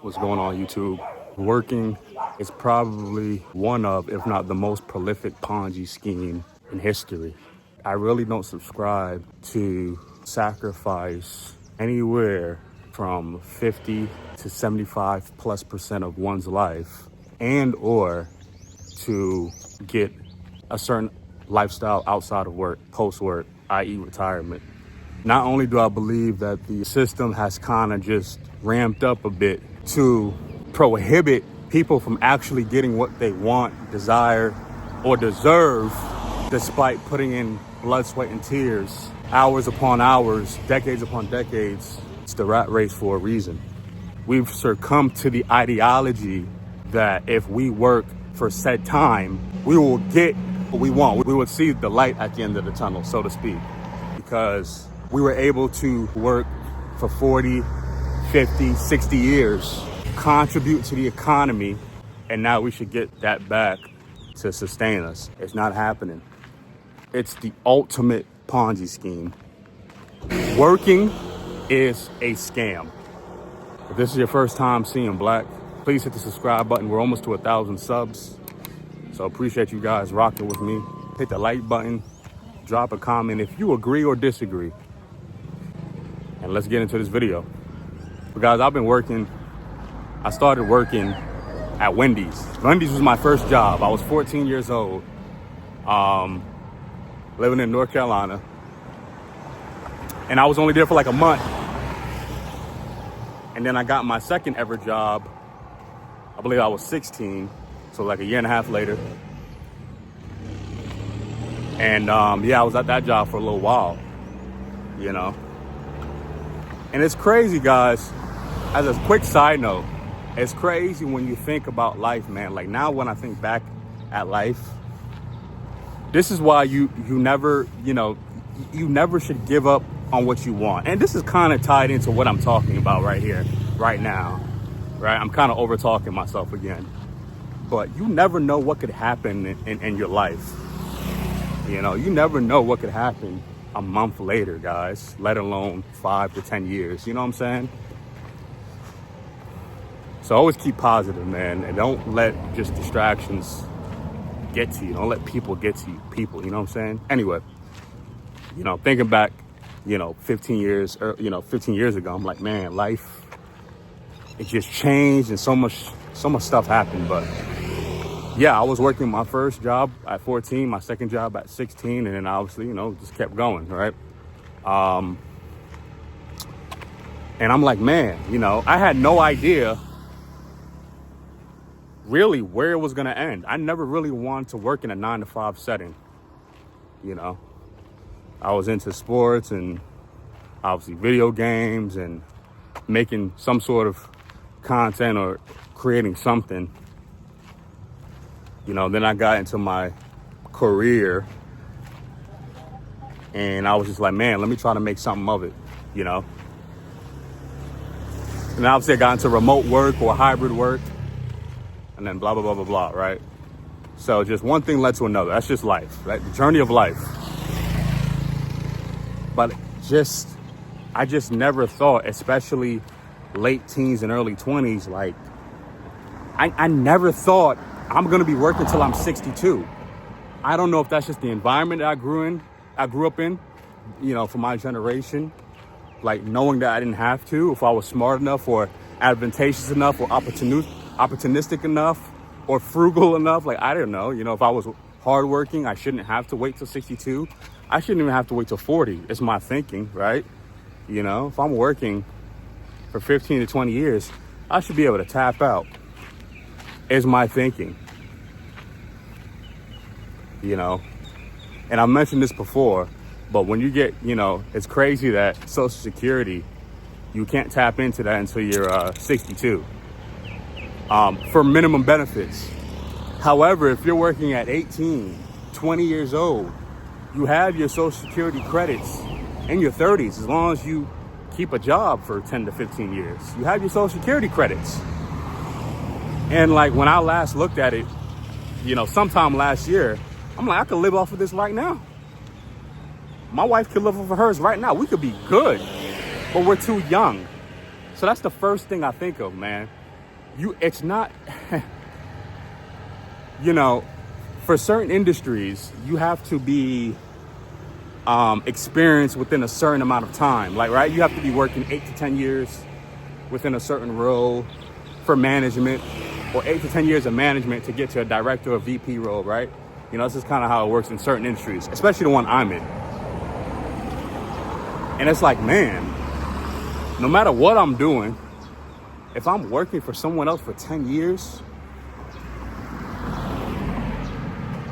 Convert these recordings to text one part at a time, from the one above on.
What's going on, YouTube? Working is probably one of, if not the most prolific Ponzi scheme in history. I really don't subscribe to sacrifice anywhere from 50 to 75+% of one's life and or to get a certain lifestyle outside of work, post-work, i.e. retirement. Not only do I believe that the system has kind of just ramped up a bit to prohibit people from actually getting what they want, desire, or deserve, despite putting in blood, sweat, and tears, hours upon hours, decades upon decades. It's the rat race for a reason. We've succumbed to the ideology that if we work for said time, we will get what we want. We will see the light at the end of the tunnel, so to speak, because we were able to work for 40, 50, 60 years, contribute to the economy, and now we should get that back to sustain us. It's not happening. It's the ultimate Ponzi scheme. Working is a scam. If this is your first time seeing Black, please hit the subscribe button. We're almost to 1,000 subs. So appreciate you guys rocking with me. Hit the like button, drop a comment if you agree or disagree. And let's get into this video. But guys, I started working at Wendy's. Wendy's was my first job. I was 14 years old, living in North Carolina. And I was only there for like a month. And then I got my second ever job. I believe I was 16, so like a year and a half later. And I was at that job for a little while, you know. And it's crazy, guys. As a quick side note, it's crazy when you think about life, man. Like now when I think back at life, this is why you never should give up on what you want. And this is kind of tied into what I'm talking about right here, right now, right? I'm kind of over talking myself again, but you never know what could happen in your life. You know, you never know what could happen a month later, guys, let alone 5 to 10 years. You know what I'm saying? So always keep positive, man. And don't let just distractions get to you. Don't let people get to you. People, you know what I'm saying? Anyway, you know, thinking back, 15 years ago, I'm like, man, life, it just changed and so much stuff happened. But yeah, I was working my first job at 14, my second job at 16, and then obviously, just kept going, right? And I'm like, man, I had no idea really where it was gonna end. I never really wanted to work in a 9-to-5 setting, I was into sports and obviously video games and making some sort of content or creating something. Then I got into my career and I was just like, man, let me try to make something of it, And obviously I got into remote work or hybrid work and then blah, blah, blah, blah, blah, right? So just one thing led to another. That's just life, right? The journey of life. But I just never thought, especially late teens and early 20s, like I never thought I'm gonna be working till I'm 62. I don't know if that's just the environment that I grew up in, for my generation, like knowing that I didn't have to, if I was smart enough or advantageous enough or opportunistic enough or frugal enough, like I don't know, if I was hardworking, I shouldn't have to wait till 62. I shouldn't even have to wait till 40. It's my thinking, right? If I'm working for 15 to 20 years, I should be able to tap out. Is my thinking, And I mentioned this before, but when you get, it's crazy that Social Security, you can't tap into that until you're 62 for minimum benefits. However, if you're working at 18, 20 years old, you have your Social Security credits in your 30s as long as you keep a job for 10 to 15 years. You have your Social Security credits. And like when I last looked at it, sometime last year, I'm like, I could live off of this right now. My wife could live off of hers right now. We could be good, but we're too young. So that's the first thing I think of, man. it's not, you know, for certain industries, you have to be experienced within a certain amount of time. Like, right, you have to be working 8 to 10 years within a certain role for management, or 8 to 10 years of management to get to a director or VP role, right? You know, this is kind of how it works in certain industries, especially the one I'm in. And it's like, man, no matter what I'm doing, if I'm working for someone else for 10 years,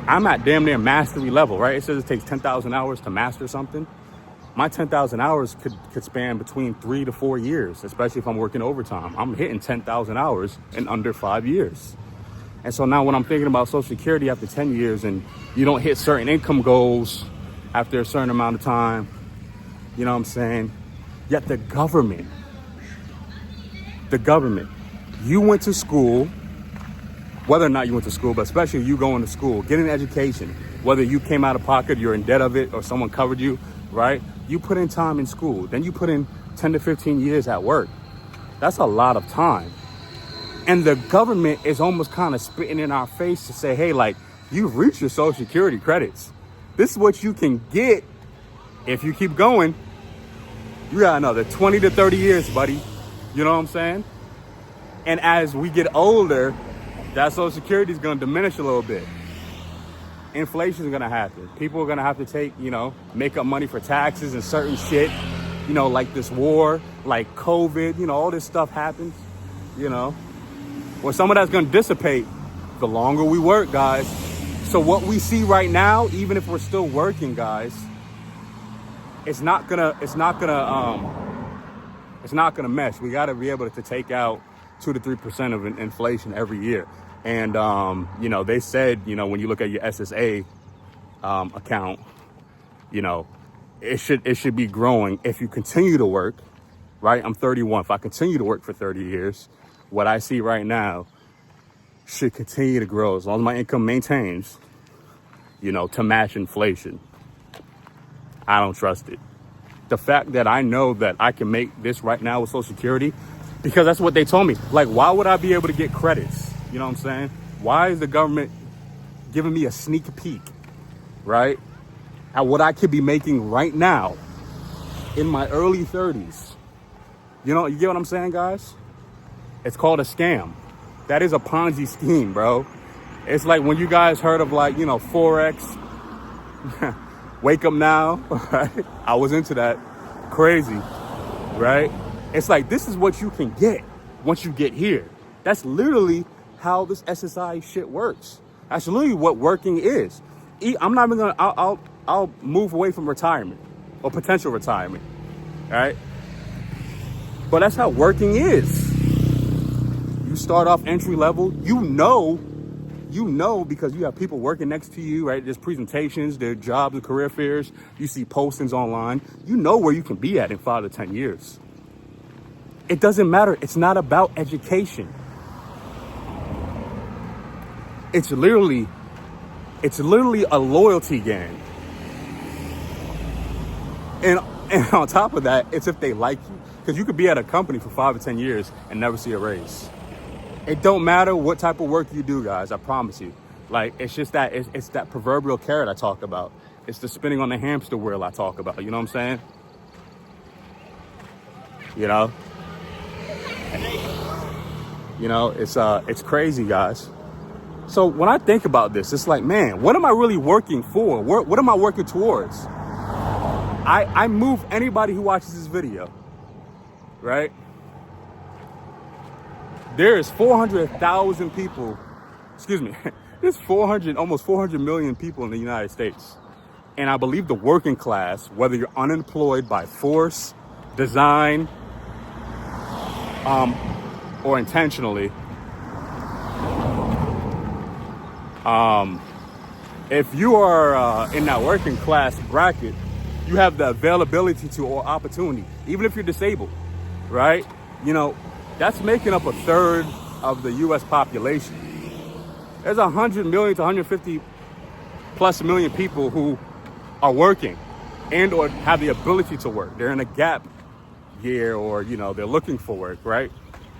I'm at damn near mastery level, right? It says it takes 10,000 hours to master something. My 10,000 hours could span between 3 to 4 years, especially if I'm working overtime. I'm hitting 10,000 hours in under 5 years. And so now when I'm thinking about Social Security after 10 years and you don't hit certain income goals after a certain amount of time, you know what I'm saying? Yet the government, you went to school, whether or not you went to school, but especially you going to school, getting an education, whether you came out of pocket, you're in debt of it, or someone covered you, right? You put in time in school, then you put in 10 to 15 years at work. That's a lot of time. And the government is almost kind of spitting in our face to say, hey, like, you've reached your Social Security credits. This is what you can get if you keep going. You got another 20 to 30 years, buddy. You know what I'm saying? And as we get older, that Social Security is going to diminish a little bit. Inflation is going to happen. People are going to have to take, make up money for taxes and certain shit, like this war, like COVID, all this stuff happens, Well, some of that's going to dissipate the longer we work, guys. So what we see right now, even if we're still working, guys, it's not gonna mesh. We got to be able to take out 2 to 3% of inflation every year. And, they said, when you look at your SSA account, it should be growing if you continue to work, right? I'm 31. If I continue to work for 30 years, what I see right now should continue to grow as long as my income maintains, to match inflation. I don't trust it. The fact that I know that I can make this right now with Social Security, because that's what they told me. Like, why would I be able to get credits? You know what I'm saying? Why is the government giving me a sneak peek, right, at what I could be making right now in my early 30s? You get what I'm saying, guys? It's called a scam. That is a Ponzi scheme, bro. It's like when you guys heard of Forex, Wake Up Now, right? I was into that. Crazy, right? It's like, this is what you can get once you get here. That's literally how this SSI shit works. That's literally what working is. I'm not even gonna, I'll move away from retirement or potential retirement, all right? But that's how working is. You start off entry level, because you have people working next to you, right? There's presentations, there's jobs and career fairs. You see postings online. You know where you can be at in 5 to 10 years. It doesn't matter. It's not about education. It's literally a loyalty game. And on top of that, it's if they like you. Because you could be at a company for 5 to 10 years and never see a raise. It don't matter what type of work you do, guys. I promise you. Like, it's just that, it's that proverbial carrot I talk about. It's the spinning on the hamster wheel I talk about. You know what I'm saying? It's crazy, guys. So when I think about this, it's like, man, what am I really working for? What am I working towards? I move anybody who watches this video, right? There's 400,000 people, there's almost 400 million people in the United States. And I believe the working class, whether you're unemployed by force, design, or intentionally, if you are in that working class bracket, you have the availability to or opportunity, even if you're disabled, right? That's making up a third of the U.S. population. There's 100 million to 150 plus million people who are working and or have the ability to work. They're in a gap year or, they're looking for work, right?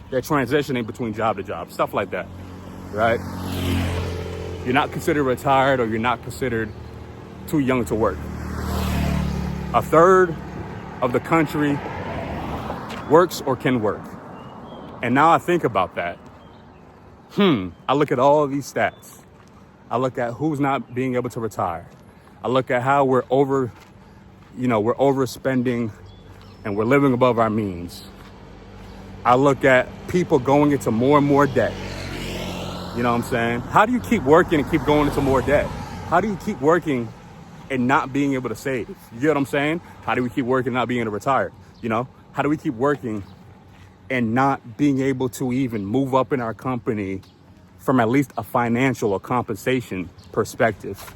They're transitioning between job to job, stuff like that, right? You're not considered retired, or you're not considered too young to work. A third of the country works or can work. And now I think about that. I look at all of these stats. I look at who's not being able to retire. I look at how we're overspending and we're living above our means. I look at people going into more and more debt. You know what I'm saying? How do you keep working and keep going into more debt? How do you keep working and not being able to save? You get what I'm saying? How do we keep working and not being able to retire? How do we keep working and not being able to even move up in our company from at least a financial or compensation perspective?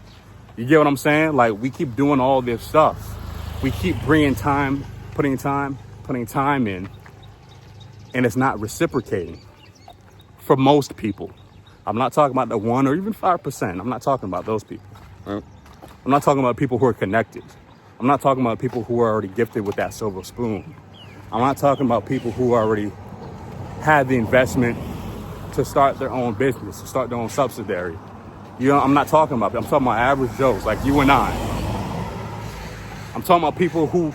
You get what I'm saying? Like, we keep doing all this stuff. We keep putting time in, and it's not reciprocating for most people. I'm not talking about the 1 or even 5%. I'm not talking about those people. Right? I'm not talking about people who are connected. I'm not talking about people who are already gifted with that silver spoon. I'm not talking about people who already had the investment to start their own business, to start their own subsidiary. I'm not talking about that. I'm talking about average Joes like you and I. I'm talking about people who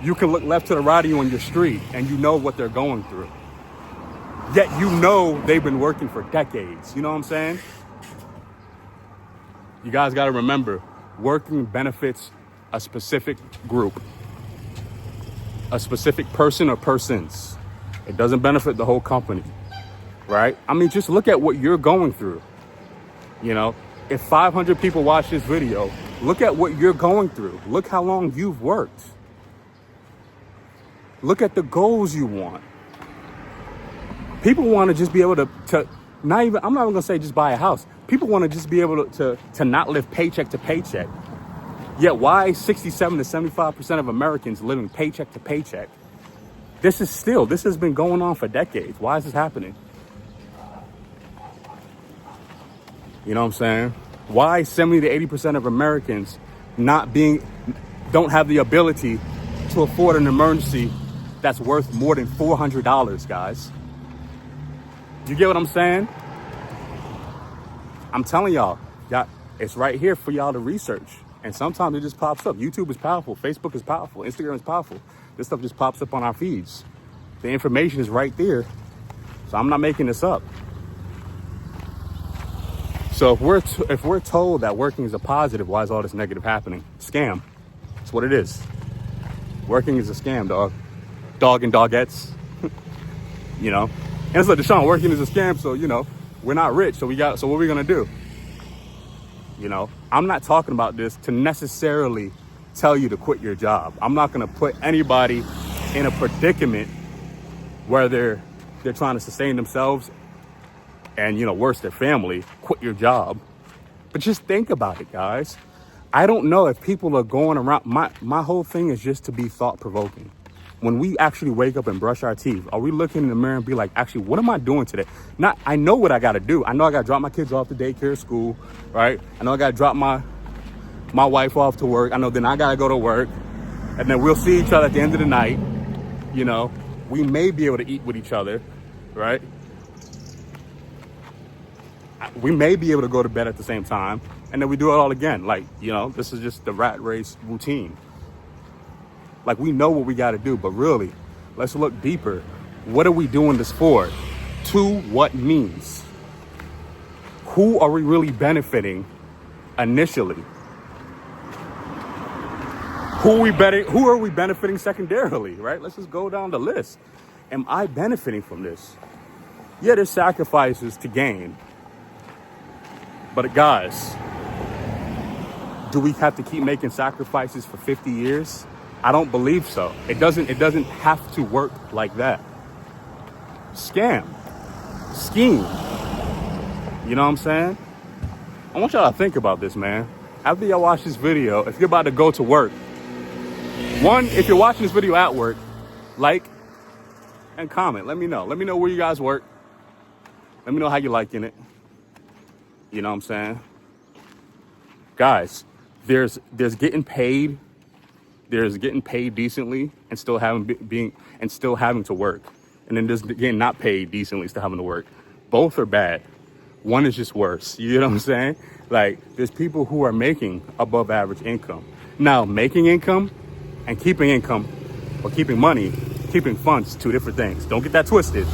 you can look left to the right of you on your street and you know what they're going through. Yet they've been working for decades. You know what I'm saying? You guys got to remember, working benefits a specific group, a specific person or persons. It doesn't benefit the whole company, right? I mean, just look at what you're going through. If 500 people watch this video, look at what you're going through. Look how long you've worked. Look at the goals you want. People want to just be able to I'm not even going to say just buy a house. People want to just be able to not live paycheck to paycheck. Yet why 67 to 75% of Americans living paycheck to paycheck? This has been going on for decades. Why is this happening? You know what I'm saying? Why 70 to 80% of Americans don't have the ability to afford an emergency that's worth more than $400, guys? You get what I'm saying? I'm telling y'all, it's right here for y'all to research. And sometimes it just pops up. YouTube is powerful. Facebook is powerful. Instagram is powerful. This stuff just pops up on our feeds. The information is right there. So I'm not making this up. So if we're told that working is a positive, why is all this negative happening? Scam. That's what it is. Working is a scam, dog. Dog and dogettes. And it's like, Deshaun, working is a scam, so we're not rich, so what are we gonna do? I'm not talking about this to necessarily tell you to quit your job. I'm not gonna put anybody in a predicament where they're trying to sustain themselves and worse, their family. Quit your job. But just think about it, guys. I don't know if people are going around. My whole thing is just to be thought-provoking. When we actually wake up and brush our teeth, are we looking in the mirror and be like, actually, what am I doing today? I know what I got to do. I know I got to drop my kids off to daycare, school, right? I know I got to drop my wife off to work. I know then I got to go to work. And then we'll see each other at the end of the night. We may be able to eat with each other, right? We may be able to go to bed at the same time. And then we do it all again. This is just the rat race routine. We know what we got to do, but really, let's look deeper. What are we doing this for? To what means? Who are we really benefiting initially? Who are we benefiting secondarily, right? Let's just go down the list. Am I benefiting from this? Yeah, there's sacrifices to gain. But guys, do we have to keep making sacrifices for 50 years? I don't believe so. It doesn't have to work like that. Scam. Scheme. You know what I'm saying? I want y'all to think about this, man. After y'all watch this video, if you're about to go to work, if you're watching this video at work, like and comment. Let me know. Let me know where you guys work. Let me know how you're liking it. You know what I'm saying? Guys, there's getting paid. There's getting paid decently and still having to work. and then just getting not paid decently, still having to work. Both are bad. One is just worse. You know what I'm saying? Like, there's people who are making above average income. Now, making income and keeping income, or keeping money, keeping funds, two different things. Don't get that twisted.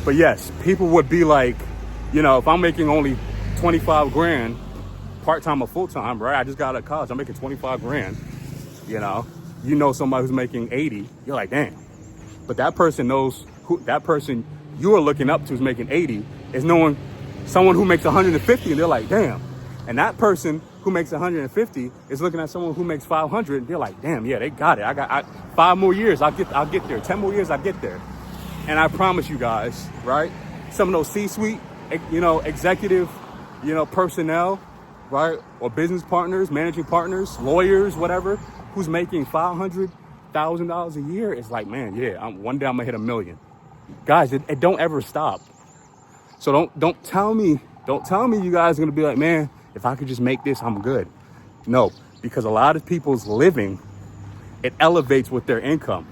But yes, people would be like, you know, if I'm making only 25 grand, part-time or full-time, right? I just got out of college, I'm making 25 grand, you know somebody who's making 80, you're like, damn. But that person knows who, that person you are looking up to is making 80 is knowing someone who makes 150, and they're like, damn. And that person who makes 150 is looking at someone who makes 500, and they're like, damn, yeah, they got it. I got 5 more years, I'll get there. 10 more years, I'll get there. And I promise you guys, right? Some of those C-suite, executive, personnel, right? Or business partners, managing partners, lawyers, whatever, who's making $500,000 a year. It's like, man, yeah, one day I'm gonna hit $1 million. Guys, it don't ever stop. So don't tell me you guys are gonna be like, man, if I could just make this, I'm good. No, because a lot of people's living, it elevates with their income.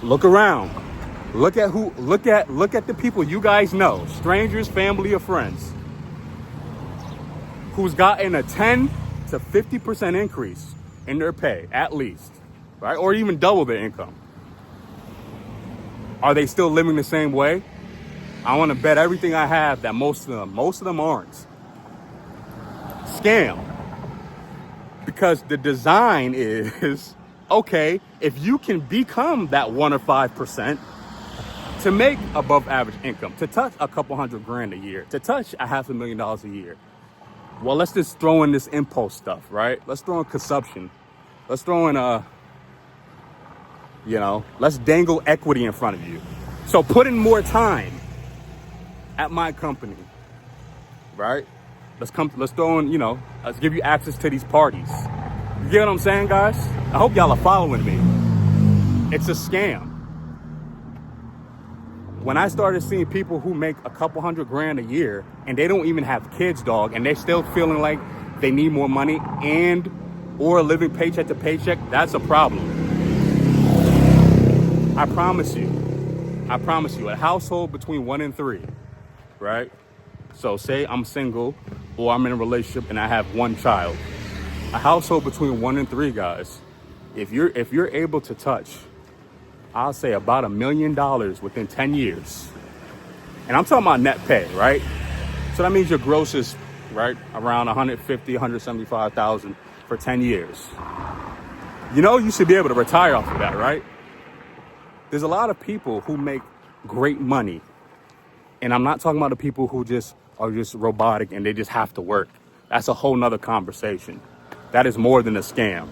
Look around. Look at the people you guys know, strangers, family, or friends, who's gotten a 10 to 50% increase in their pay, at least, right? Or even double their income. Are they still living the same way? I want to bet everything I have that most of them aren't. Scam. Because the design is, okay, if you can become that 1 or 5%, to make above average income, to touch a couple $100,000 a year, to touch $500,000 a year. Well, let's just throw in this impulse stuff, right? Let's throw in consumption. Let's throw in, let's dangle equity in front of you. So put in more time at my company, right? Let's throw in, let's give you access to these parties. You get what I'm saying, guys? I hope y'all are following me. It's a scam. When I started seeing people who make a couple $100,000 a year and they don't even have kids, dog, and they're still feeling like they need more money or living paycheck to paycheck, that's a problem. I promise you, a household between 1 and 3, right? So say I'm single or I'm in a relationship and I have 1 child. A household between 1 and 3, guys, if you're able to touch, I'll say about $1 million within 10 years. And I'm talking about net pay, right? So that means your gross is, right, around 150, 175,000 for 10 years. You should be able to retire off of that, right? There's a lot of people who make great money. And I'm not talking about the people who are just robotic and they just have to work. That's a whole nother conversation. That is more than a scam.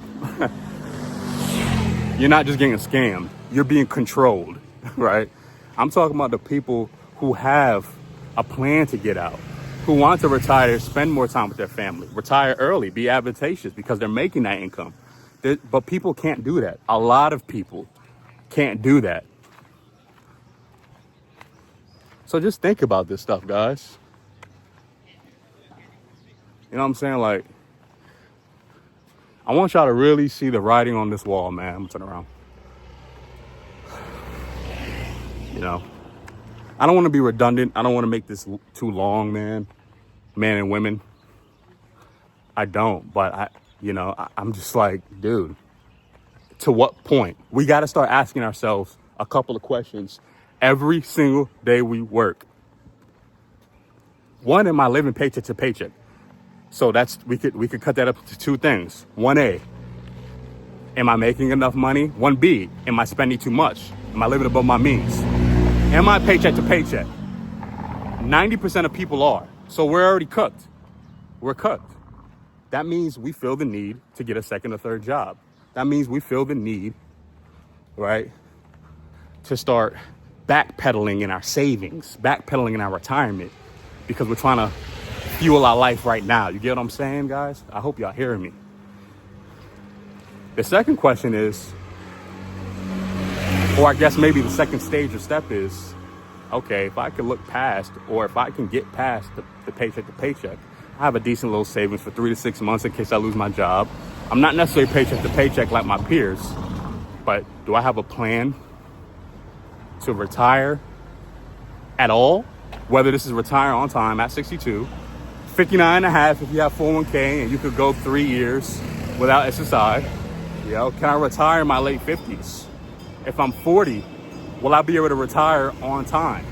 You're not just getting a scam. You're being controlled, right? I'm talking about the people who have a plan to get out, who want to retire, spend more time with their family, retire early, be advantageous because they're making that income. But people can't do that. A lot of people can't do that. So just think about this stuff, guys. You know what I'm saying? Like, I want y'all to really see the writing on this wall, man. I'm gonna turn around. I don't want to be redundant. I don't want to make this too long, man and women. I don't, but I'm just like, dude, to what point? We got to start asking ourselves a couple of questions every single day we work. One, am I living paycheck to paycheck? So we could cut that up to 2 things. 1A, am I making enough money? 1B, am I spending too much? Am I living above my means? Am I paycheck to paycheck? 90% of people are. So we're already cooked. We're cooked. That means we feel the need to get a second or third job. That means we feel the need, right, to start backpedaling in our savings, backpedaling in our retirement, because we're trying to fuel our life right now. You get what I'm saying, guys? I hope y'all hearing me. The second question is, or I guess maybe the second stage or step is, okay, if I can look past, or if I can get past the paycheck to paycheck, I have a decent little savings for 3 to 6 months in case I lose my job. I'm not necessarily paycheck to paycheck like my peers, but do I have a plan to retire at all, whether this is retire on time at 62, 59 and a half if you have 401k and you could go 3 years without SSI. Can I retire in my late 50s? If I'm 40, will I be able to retire on time?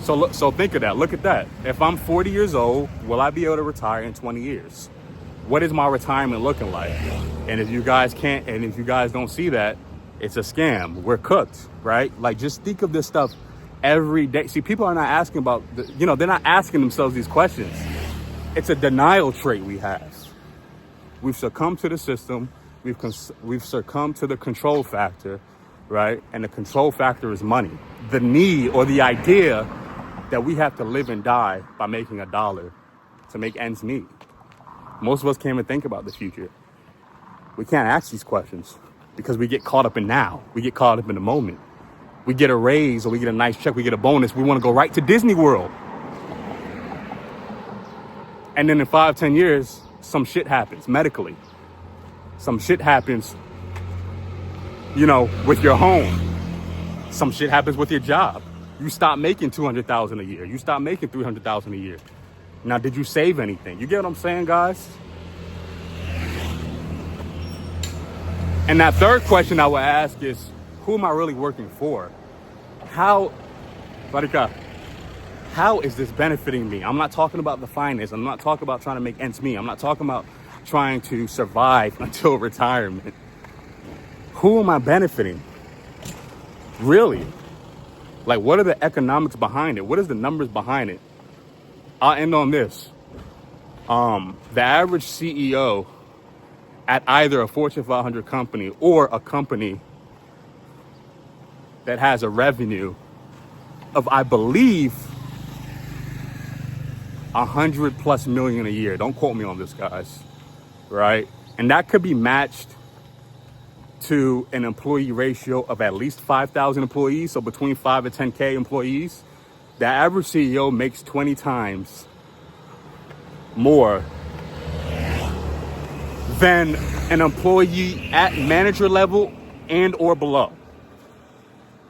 So think of that. Look at that. If I'm 40 years old, will I be able to retire in 20 years? What is my retirement looking like? And if you guys don't see that, it's a scam. We're cooked, right? Like, just think of this stuff every day. See, people are not asking about, they're not asking themselves these questions. It's a denial trait we have. We've succumbed to the system. We've succumbed to the control factor, right? And the control factor is money. The need or the idea that we have to live and die by making $1 to make ends meet. Most of us can't even think about the future. We can't ask these questions because we get caught up in now. We get caught up in the moment. We get a raise or we get a nice check, we get a bonus. We want to go right to Disney World. And then in 5-10 years, some shit happens medically. Some shit happens, with your home. Some shit happens with your job. You stop making $200,000 a year. You stop making $300,000 a year. Now, did you save anything? You get what I'm saying, guys? And that third question I would ask is, who am I really working for? How is this benefiting me? I'm not talking about the finance. I'm not talking about trying to make ends meet. I'm not talking about trying to survive until retirement. Who am I benefiting? Really? Like, what are the economics behind it? What is the numbers behind it? I'll end on this. The average CEO at either a Fortune 500 company or a company that has a revenue of, I believe, 100+ million a year. Don't quote me on this, guys. Right? And that could be matched to an employee ratio of at least 5,000 employees. So between 5 and 10K employees, the average CEO makes 20 times more than an employee at manager level and or below.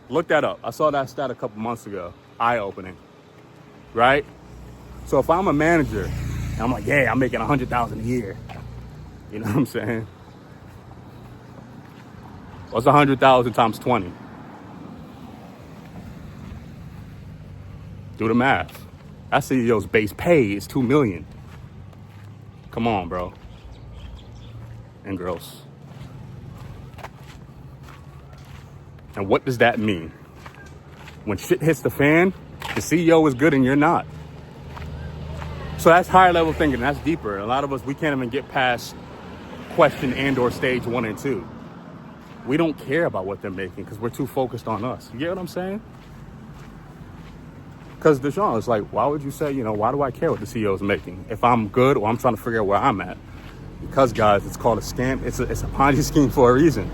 Look that up. I saw that stat a couple months ago. Eye-opening, right? So if I'm a manager and I'm like, yeah, I'm making 100,000 a year. You know what I'm saying? What's 100,000 times 20? Do the math. That CEO's base pay is $2 million. Come on, bro. And girls. And what does that mean? When shit hits the fan, the CEO is good and you're not. So that's higher level thinking. That's deeper. A lot of us, we can't even get past question and or stage 1 and 2. We don't care about what they're making because we're too focused on us. You get what I'm saying? Because Deshaun, it's like, why would you say, why do I care what the CEO is making? If I'm good or I'm trying to figure out where I'm at. Because, guys, it's called a scam. It's a Ponzi scheme for a reason.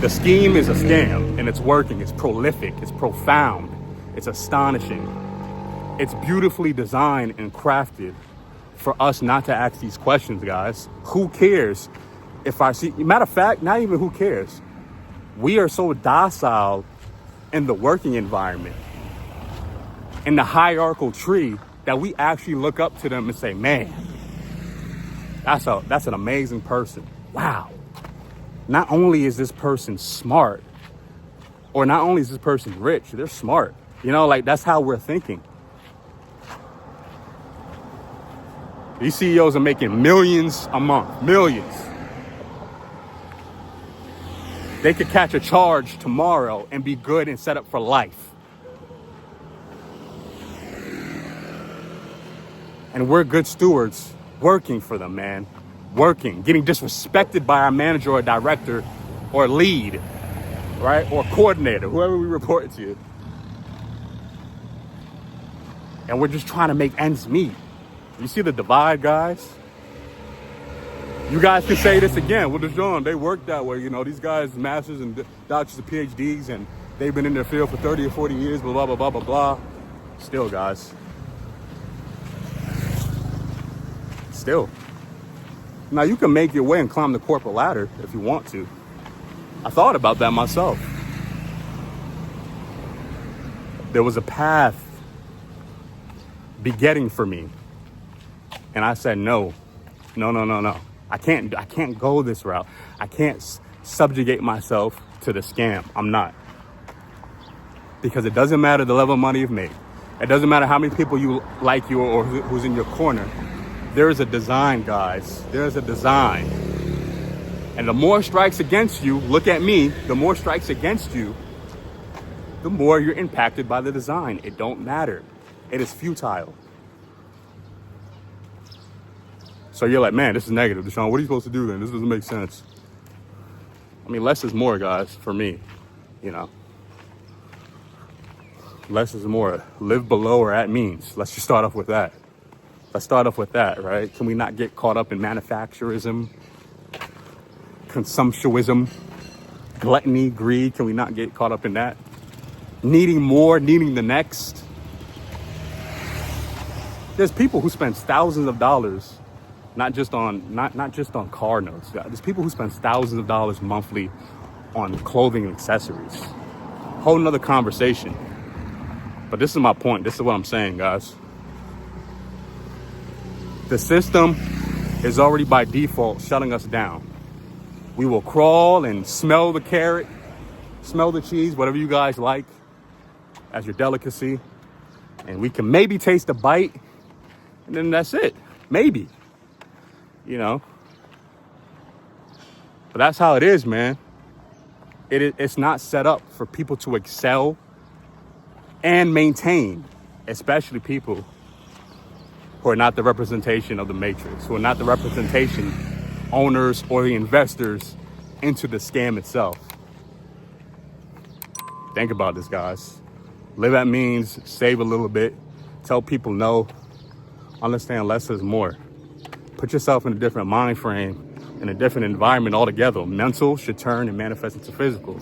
The scheme is a scam, and it's working. It's prolific. It's profound. It's astonishing. It's beautifully designed and crafted for us not to ask these questions, guys. Who cares if I see... Matter of fact, not even who cares. We are so docile in the working environment, in the hierarchical tree, that we actually look up to them and say, man, that's an amazing person. Wow. Not only is this person smart, or not only is this person rich, they're smart. That's how we're thinking. These CEOs are making millions a month, millions. They could catch a charge tomorrow and be good and set up for life. And we're good stewards working for them, man. Working, getting disrespected by our manager or director or lead, right? Or coordinator, whoever we report to. And we're just trying to make ends meet. You see the divide, guys? You guys can say this again. Well, Deshaun, they work that way. These guys, masters and doctors and PhDs, and they've been in their field for 30 or 40 years, blah, blah, blah, blah, blah. Still, guys. Still. Now, you can make your way and climb the corporate ladder if you want to. I thought about that myself. There was a path begetting for me. And I said, no. I can't go this route. I can't subjugate myself to the scam. I'm not. Because it doesn't matter the level of money you've made. It doesn't matter how many people you like you or who's in your corner. There is a design, guys. There is a design. And the more strikes against you, look at me, the more strikes against you, the more you're impacted by the design. It don't matter. It is futile. So you're like, man, this is negative, Deshaun. What are you supposed to do then? This doesn't make sense. I mean, less is more, guys, for me, you know. Less is more. Live below or at means. Let's just start off with that. Right? Can we not get caught up in manufacturism, consumptuism, gluttony, greed? Can we not get caught up in that? Needing more, needing the next. There's people who spend thousands of dollars, not just on car notes. There's people who spend thousands of dollars monthly on clothing and accessories. Whole nother conversation. But this is my point. This is what I'm saying, guys. The system is already by default shutting us down. We will crawl and smell the carrot, smell the cheese, whatever you guys like as your delicacy. And we can maybe taste a bite, and then that's it. Maybe. You know. But that's how it is, man. It's not set up for people to excel and maintain, especially people who are not the representation of the matrix, who are not the representation owners or the investors into the scam itself. Think about this, guys. Live at means, save a little bit, tell people no, understand less is more. Put yourself in a different mind frame, in a different environment altogether. Mental should turn and manifest into physical.